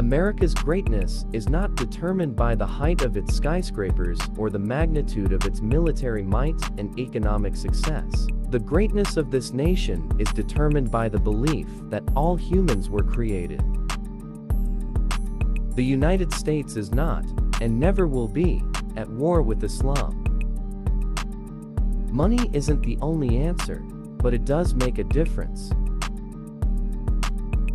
America's greatness is not determined by the height of its skyscrapers or the magnitude of its military might and economic success. The greatness of this nation is determined by the belief that all humans were created. The United States is not, and never will be, at war with Islam. Money isn't the only answer, but it does make a difference.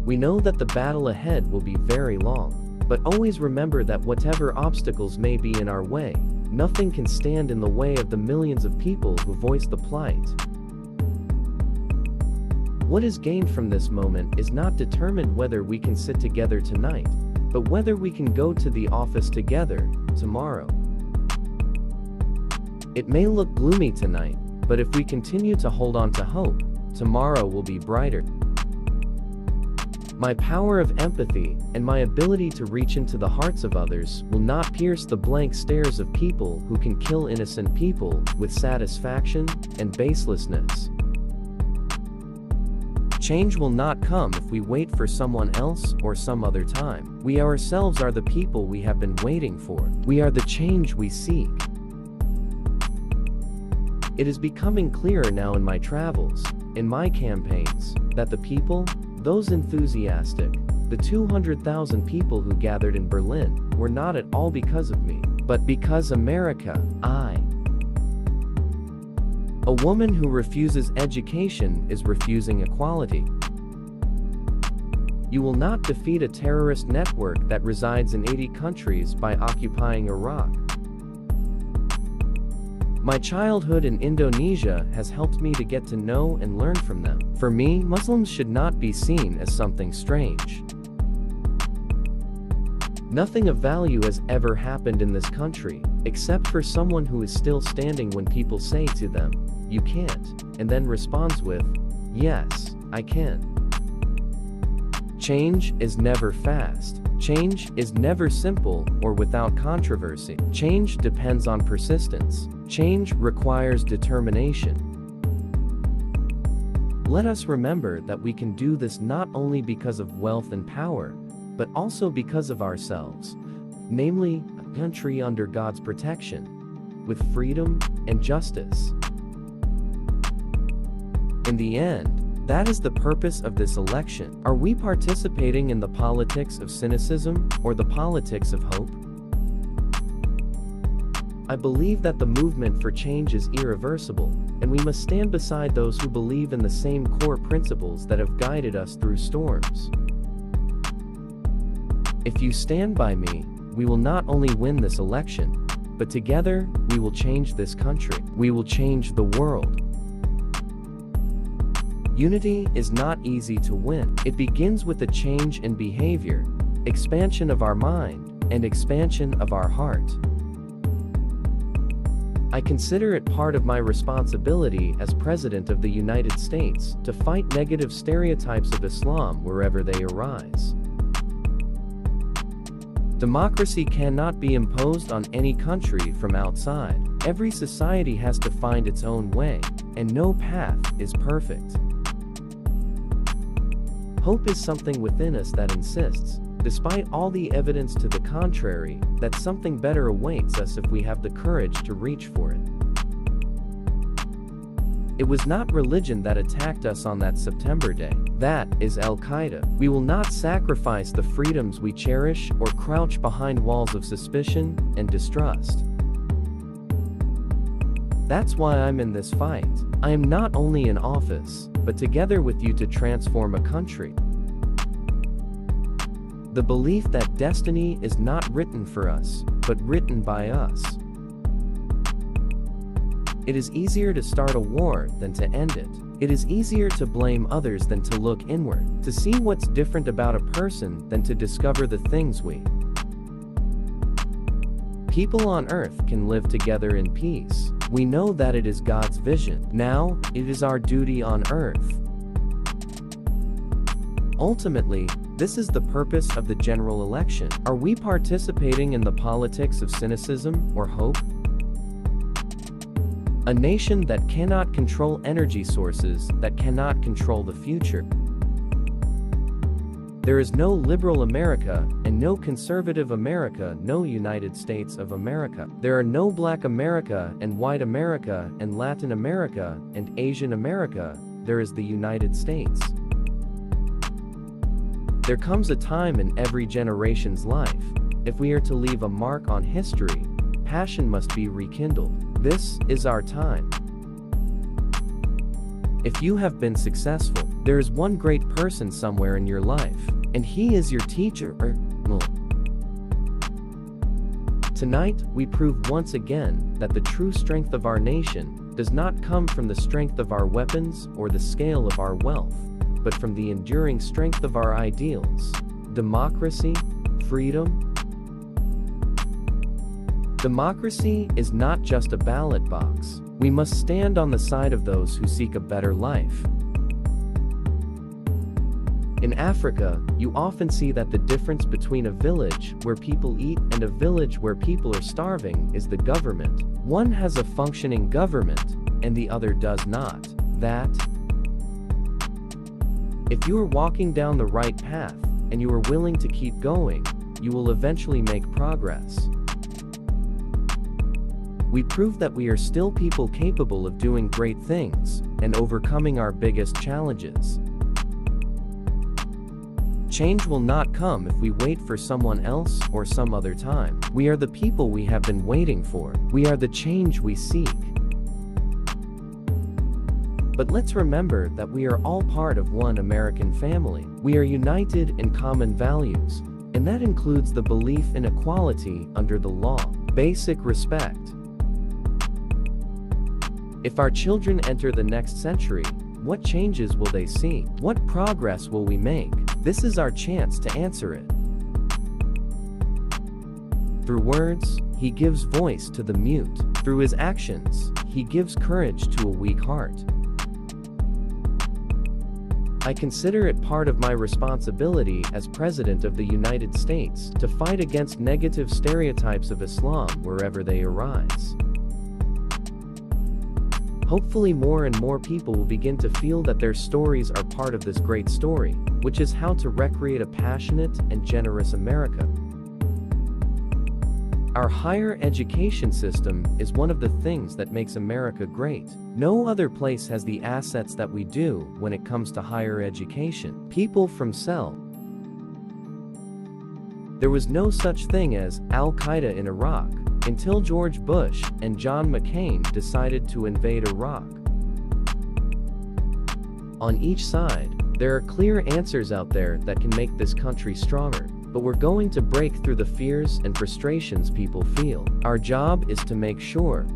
We know that the battle ahead will be very long, but always remember that whatever obstacles may be in our way, nothing can stand in the way of the millions of people who voice the plight. What is gained from this moment is not determined whether we can sit together tonight, but whether we can go to the office together tomorrow. It may look gloomy tonight, but if we continue to hold on to hope, tomorrow will be brighter. My power of empathy and my ability to reach into the hearts of others will not pierce the blank stares of people who can kill innocent people with satisfaction and baselessness. Change will not come if we wait for someone else or some other time. We ourselves are the people we have been waiting for. We are the change we seek. It is becoming clearer now in my travels, in my campaigns, that the people, those enthusiastic, the 200,000 people who gathered in Berlin, were not at all because of me, but because America, A woman who refuses education is refusing equality. You will not defeat a terrorist network that resides in 80 countries by occupying Iraq. My childhood in Indonesia has helped me to get to know and learn from them. For me, Muslims should not be seen as something strange. Nothing of value has ever happened in this country, except for someone who is still standing when people say to them, "You can't," and then responds with, "Yes, I can." Change is never fast. Change is never simple or without controversy. Change depends on persistence. Change requires determination. Let us remember that we can do this not only because of wealth and power, but also because of ourselves, namely, a country under God's protection, with freedom and justice. In the end, that is the purpose of this election. Are we participating in the politics of cynicism or the politics of hope? I believe that the movement for change is irreversible, and we must stand beside those who believe in the same core principles that have guided us through storms. If you stand by me, we will not only win this election, but together, we will change this country. We will change the world. Unity is not easy to win. It begins with a change in behavior, expansion of our mind, and expansion of our heart. I consider it part of my responsibility as President of the United States to fight negative stereotypes of Islam wherever they arise. Democracy cannot be imposed on any country from outside. Every society has to find its own way, and no path is perfect. Hope is something within us that insists, despite all the evidence to the contrary, that something better awaits us if we have the courage to reach for it. It was not religion that attacked us on that September day. That is Al-Qaeda. We will not sacrifice the freedoms we cherish or crouch behind walls of suspicion and distrust. That's why I'm in this fight. I am not only in office, but together with you to transform a country. The belief that destiny is not written for us, but written by us. It is easier to start a war than to end it. It is easier to blame others than to look inward, to see what's different about a person than to discover the things we. People on earth can live together in peace. We know that it is God's vision. Now, it is our duty on earth. Ultimately, this is the purpose of the general election. Are we participating in the politics of cynicism or hope? A nation that cannot control energy sources, that cannot control the future. There is no liberal America, and no conservative America, no United States of America. There are no Black America, and White America, and Latin America, and Asian America. There is the United States. There comes a time in every generation's life. If we are to leave a mark on history, passion must be rekindled. This is our time. If you have been successful, there is one great person somewhere in your life, and he is your teacher. Tonight, we prove once again that the true strength of our nation does not come from the strength of our weapons or the scale of our wealth, but from the enduring strength of our ideals. Democracy, freedom. Democracy is not just a ballot box. We must stand on the side of those who seek a better life. In Africa, you often see that the difference between a village where people eat and a village where people are starving is the government. One has a functioning government, and the other does not. If you are walking down the right path, and you are willing to keep going, you will eventually make progress. We prove that we are still people capable of doing great things, and overcoming our biggest challenges. Change will not come if we wait for someone else or some other time. We are the people we have been waiting for. We are the change we seek. But let's remember that we are all part of one American family. We are united in common values, and that includes the belief in equality under the law. Basic respect. If our children enter the next century, what changes will they see? What progress will we make? This is our chance to answer it. Through words, he gives voice to the mute. Through his actions, he gives courage to a weak heart. I consider it part of my responsibility as President of the United States to fight against negative stereotypes of Islam wherever they arise. Hopefully more and more people will begin to feel that their stories are part of this great story, which is how to recreate a passionate and generous America. Our higher education system is one of the things that makes America great. No other place has the assets that we do when it comes to higher education. People from cell. There was no such thing as Al-Qaeda in Iraq until George Bush and John McCain decided to invade Iraq. On each side, there are clear answers out there that can make this country stronger, but we're going to break through the fears and frustrations people feel. Our job is to make sure.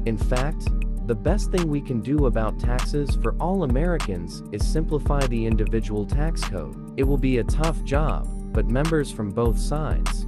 In fact, the best thing we can do about taxes for all Americans is simplify the individual tax code. It will be a tough job, but members from both sides,